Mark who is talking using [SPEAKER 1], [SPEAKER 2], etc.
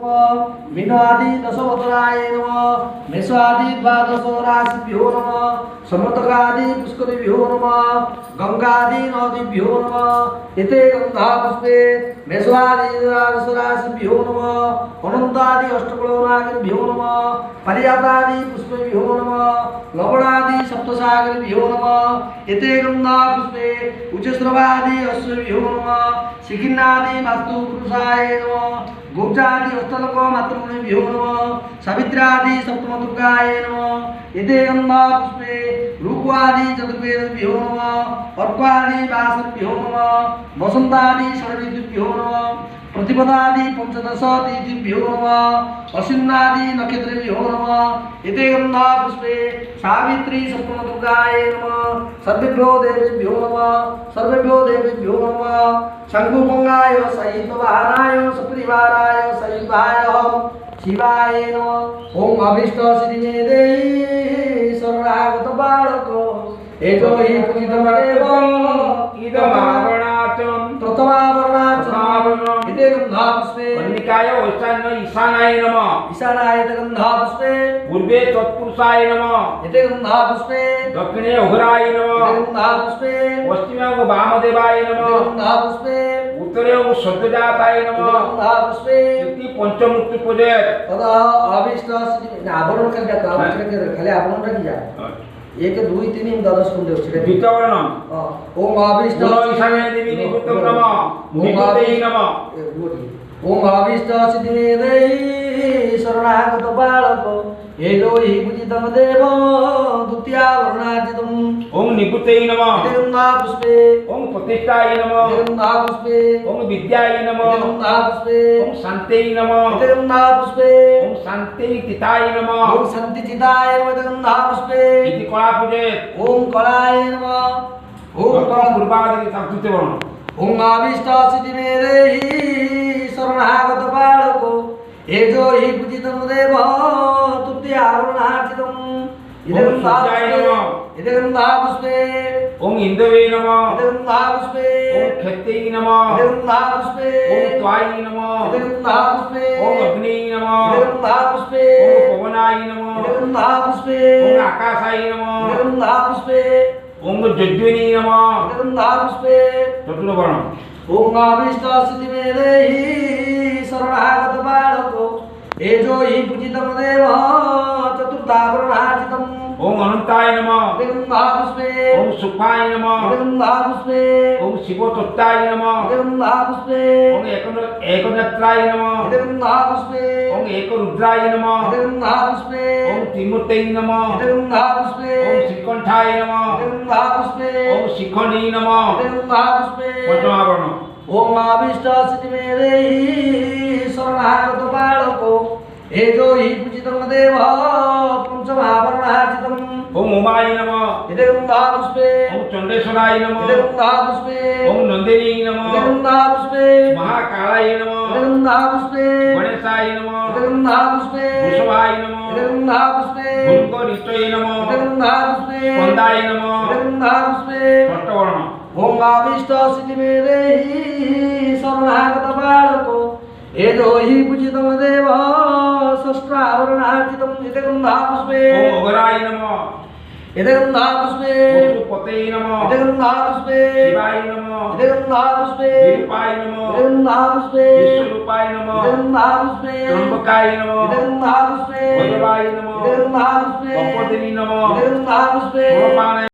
[SPEAKER 1] मीनादि दशवतराय नमः मेषादि द्वादश राशिभ्यो नमः समतकादि पुष्करिभ्यो नमः गंगादि नदीभ्यो नमः एते गंधा पुष्पे मेषादि द्वादश राशिभ्यो नमः अनंतादि अष्टकलोनागिभ्यो नमः पर्याप्तादि पुष्पेभ्यो नमः लवणादि सप्तसागरभ्यो नमः एते गंधा पुष्पे उच्चस्रवादि अश्वभ्यो नमः शिखिन्नादि वास्तु पुरुषाय नमः गोचादि अष्टलोक मातृभ्यो नमः सावित्रादि सप्तमदुर्गाय नमः एते गंधा पुष्पे रूपादि चतुर्वेदभ्यो नमः अर्कादि वासभ्यो नमः वसंतादि षड्ऋतुभ्यो नमः प्रतिपदादि पंचदश तिथिभ्यो नमः अश्विनादि नक्षत्रेभ्यो नमः एते गंधा पुष्पे सावित्री सप्तमदुर्गाय नमः सर्वेभ्यो देवेभ्यो नमः सर्वेभ्यो देवेभ्यो नमः शंकुभंगाय सहितवाहनाय सपरिवाराय सहिताय शिवाय नमः ओम अभीष्ट सिद्धि देहि शरणागत बालको एतो हि पूजितमेवं
[SPEAKER 2] इदमावरणाचलं
[SPEAKER 1] प्रथमावरणाचलं इते गंधा पुष्पे
[SPEAKER 2] कन्निकाय ईशान्य ईशानाय नमः
[SPEAKER 1] ईशानाय गंधा पुष्पे
[SPEAKER 2] पूर्वे तत्पुरुषाय नमः
[SPEAKER 1] इते गंधा पुष्पे
[SPEAKER 2] दक्षिणे उग्राय नमः
[SPEAKER 1] गंधा पुष्पे
[SPEAKER 2] पश्चिमे वामदेवाय नमः
[SPEAKER 1] गंधा पुष्पे
[SPEAKER 2] उत्तरे सद्यजाताय नमः
[SPEAKER 1] गंधा पुष्पे
[SPEAKER 2] इति पंचमूर्ति पूजेत
[SPEAKER 1] तदा अभीष्ट सिद्धि आवरण करके खाली आवरण रखी जा एक दुई तीन द्वादश कुंडे
[SPEAKER 2] द्वितीयवर्ण
[SPEAKER 1] ओम अभीष्ट
[SPEAKER 2] ईशान्य देवी निवृत्तं नमः निवृत्तये नमः
[SPEAKER 1] ओम अभीष्ट सिद्धि देहि शरणागत बालको एतो हि पूजितं देव द्वितीयावरणार्जितम्
[SPEAKER 2] ओम निवृत्तये नमः
[SPEAKER 1] गंधा पुष्पे
[SPEAKER 2] ओम प्रतिष्ठाय नमः
[SPEAKER 1] गंधा पुष्पे
[SPEAKER 2] ओम विद्याय नमः
[SPEAKER 1] गंधा पुष्पे
[SPEAKER 2] ओम शान्त्यै नमः
[SPEAKER 1] गंधा पुष्पे
[SPEAKER 2] ओम शान्त्यै तिथाय नमः
[SPEAKER 1] ओम शान्तिचिताय नमः गंधा पुष्पे
[SPEAKER 2] इति कला पूजेत
[SPEAKER 1] ओम कलाय नमः ओम
[SPEAKER 2] पूर्वादि संस्कृतवर्ण
[SPEAKER 1] ओम अभीष्ट सिद्धि देहि शरणागत बालको एतो हि पूजितं देव तृतीयावरणार्जितम् इदं गंधा पुष्पे
[SPEAKER 2] ओम इंद्रवे नमः
[SPEAKER 1] इदं गंधा पुष्पे
[SPEAKER 2] ओम क्षत्यै नमः
[SPEAKER 1] इदं गंधा पुष्पे
[SPEAKER 2] ओम त्वायै नमः
[SPEAKER 1] इदं गंधा पुष्पे
[SPEAKER 2] ओम अग्नेय नमः
[SPEAKER 1] इदं गंधा पुष्पे
[SPEAKER 2] ओम पवनाय नमः
[SPEAKER 1] इदं गंधा पुष्पे
[SPEAKER 2] ओम आकाशाय नमः
[SPEAKER 1] इदं गंधा पुष्पे
[SPEAKER 2] ओम जज्ञिनी नमः
[SPEAKER 1] इदं गंधा पुष्पे
[SPEAKER 2] चतुर्वर्ण
[SPEAKER 1] ओम अभीष्ट सिद्धि देहि शरणागत बालको एतो हि पूजितं देव चतुर्थावरणार्जितम्
[SPEAKER 2] ओम अनंताय नमः
[SPEAKER 1] गंधा पुष्पे
[SPEAKER 2] ओम सुखाय नमः
[SPEAKER 1] गंधा पुष्पे
[SPEAKER 2] ओम शिवतत्ताय नमः
[SPEAKER 1] गंधा पुष्पे
[SPEAKER 2] ओम एकनेत्राय नमः
[SPEAKER 1] गंधा पुष्पे
[SPEAKER 2] ओम एकरुद्राय नमः
[SPEAKER 1] गंधा पुष्पे
[SPEAKER 2] ओम त्रिमूर्तये नमः
[SPEAKER 1] गंधा पुष्पे
[SPEAKER 2] ओम श्रीकंठाय नमः
[SPEAKER 1] गंधा पुष्पे
[SPEAKER 2] ओम शिखंडी नमः
[SPEAKER 1] गंधा पुष्पे
[SPEAKER 2] पंचमावर्ण
[SPEAKER 1] ओम अभीष्ट सिद्धि देहि शरणागत बालको एतो हि पूजितं देव पंचमावरणार्जितम्
[SPEAKER 2] ओम उमाय नमः
[SPEAKER 1] इदं गंधा पुष्पे
[SPEAKER 2] ओम चंडेश्वराय नमः
[SPEAKER 1] इदं गंधा पुष्पे
[SPEAKER 2] ओम नंदिनी नमः
[SPEAKER 1] इदं गंधा पुष्पे
[SPEAKER 2] महाकालाय नमः
[SPEAKER 1] इदं गंधा पुष्पे
[SPEAKER 2] गणेशाय नमः
[SPEAKER 1] इदं गंधा पुष्पे
[SPEAKER 2] वृषभाय नमः
[SPEAKER 1] इदं गंधा पुष्पे
[SPEAKER 2] भृंगरिष्टये नमः
[SPEAKER 1] इदं गंधा पुष्पे
[SPEAKER 2] स्कंदाय नमः
[SPEAKER 1] इदं गंधा पुष्पे
[SPEAKER 2] षष्ठवर्ण
[SPEAKER 1] ओम अभीष्ट सिद्धि देहि शरणागत बालको एतो हि पूजितं देव षष्ठावरणार्जितम् इदं गंधा पुष्पे
[SPEAKER 2] ओम उग्राय नमः
[SPEAKER 1] इदं गंधा पुष्पे
[SPEAKER 2] पतये नमः
[SPEAKER 1] इदं गंधा पुष्पे
[SPEAKER 2] शिवाय नमः
[SPEAKER 1] इदं गंधा पुष्पे
[SPEAKER 2] विरूपाय नमः
[SPEAKER 1] इदं गंधा पुष्पे
[SPEAKER 2] विश्वरूपाय नमः
[SPEAKER 1] इदं गंधा पुष्पे
[SPEAKER 2] त्र्यंबकाय नमः
[SPEAKER 1] इदं गंधा पुष्पे
[SPEAKER 2] वज्रवाय नमः
[SPEAKER 1] इदं गंधा पुष्पे
[SPEAKER 2] कपदिनी नमः
[SPEAKER 1] इदं गंधा पुष्पे
[SPEAKER 2] सोपानाय